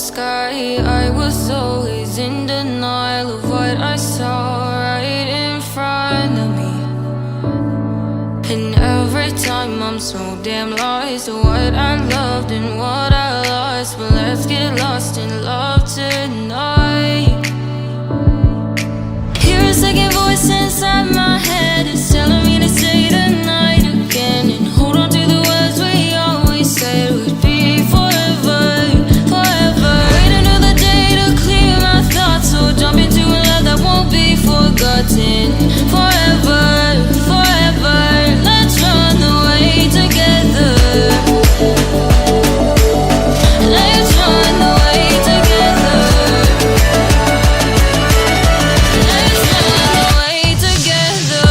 sky. I was always in denial of what I saw right in front of me. And every time I'm so damn lost to what I loved and what I lost. But let's get lost in love tonight. Hear a second voice inside my head. It's telling me to say the night again and hold on to the words we always said would be forever, forever. Wait another day to clear my thoughts, so jump into a love that won't be forgotten. Forever, forever. Let's run away together. Let's run away together. Let's run away together.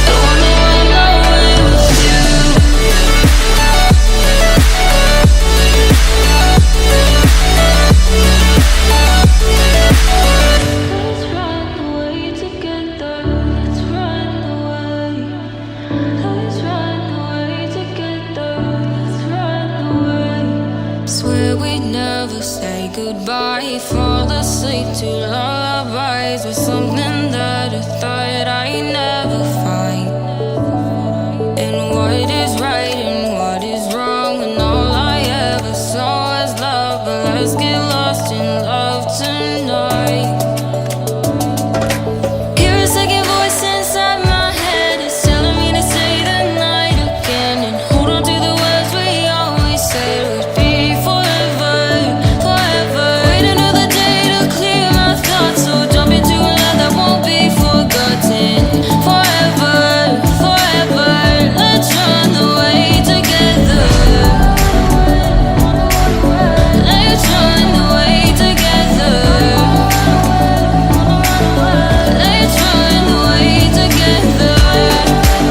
I wanna run away with you. Let's run away together. Let's run away. Let's run away together. Let's run away. Swear we'd never say goodbye. Fall asleep to lullabies with something that I thought I'd never find. And what is right and what is wrong, and all I ever saw was love. But let's get lost in love tonight. Hear a second voice inside my head. It's telling me to say the night again and hold on to the words we always said would be forever, forever. Wait another day to clear my thoughts, so jump into a love that won't be forgotten. Forever, forever. Let's run away together. Let's run away together. Let's run away together. Let's run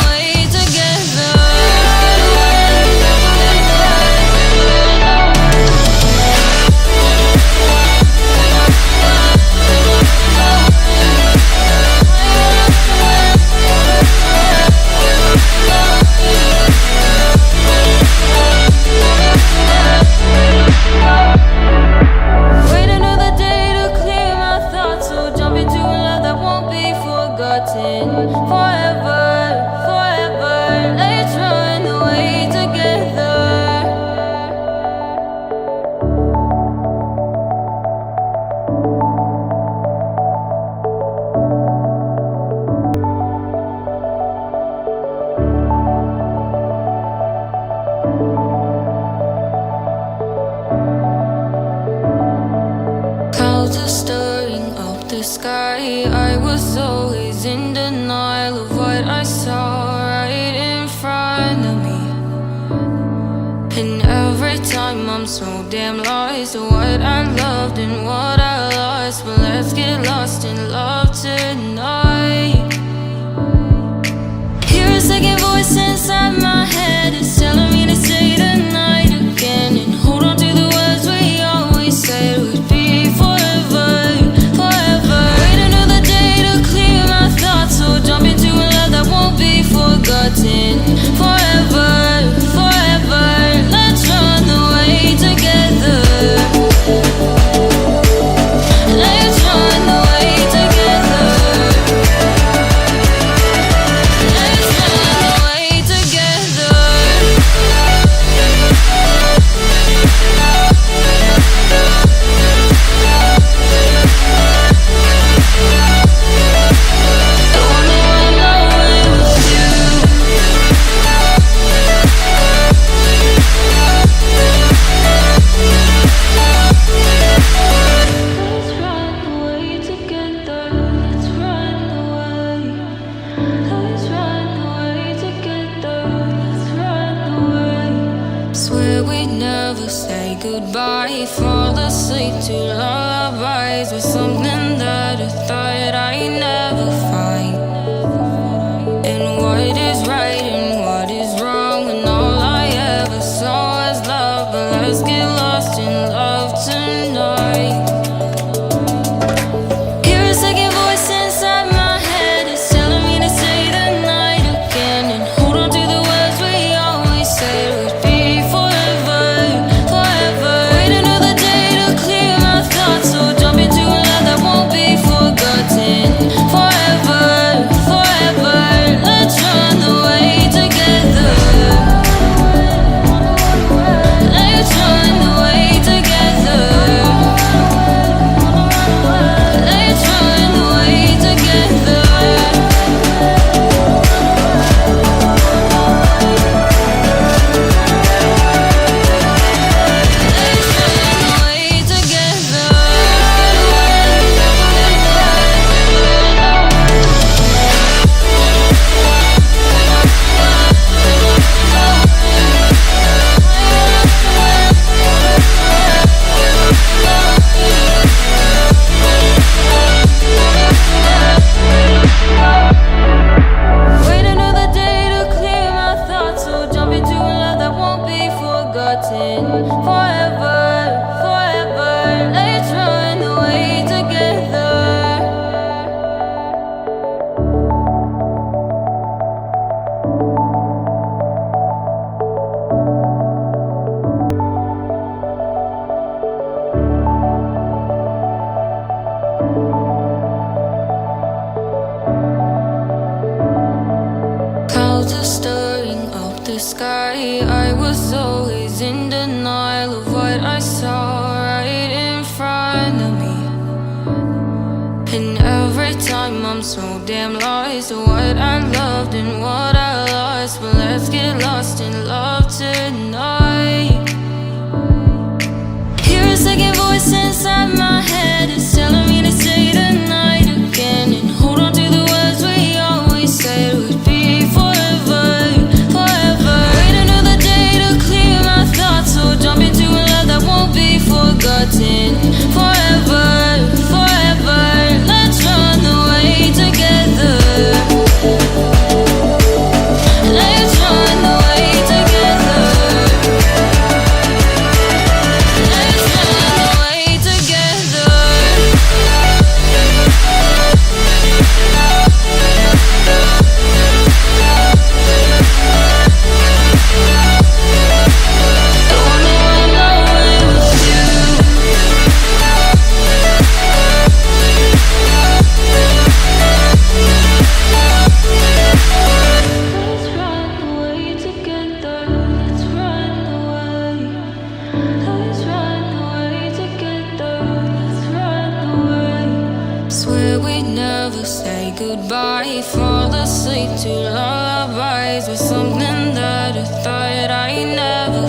away together. Wait another day to clear my thoughts, so jump into a love that won't be forgotten. Forever, forever. Let's run away together. Clouds are stirring up the sky. I was always in denial of what I saw right in front of me. And every time I'm so damn lost to what I loved and what I lost. But let's get lost in love tonight. Hear a second voice inside my head. It's telling me to say the night again and hold on to the words we always said would be forever, forever. Wait another day to clear my thoughts, so jump into a love that won't be forgotten. Forever, forever. Let's run away together. Let's run away together. Let's run away together. I wanna run away with you. Let's run away together. Let's run away. Let's run away together. Let's run away. Swear we'd never say goodbye. Fall asleep to lullabies with something that I thought I'd never find. And what is right and what is wrong, and all I ever saw was so damn lost to what I loved and what I lost. But let's get lost in love tonight. Hear a second voice inside my head, it's telling me to say tonight again, and hold on to the words we always said would be forever, forever. Wait another day to clear my thoughts, so jump into a love that won't be forgotten. Forever, forever, let's run away together. Let's run away together. Let's run away together. Don't know I'm not with you. Let's run away together. Let's run away. Let's run away together. Let's run away. Swear we'd never say goodbye. Fall asleep to lullabies with something that I thought I never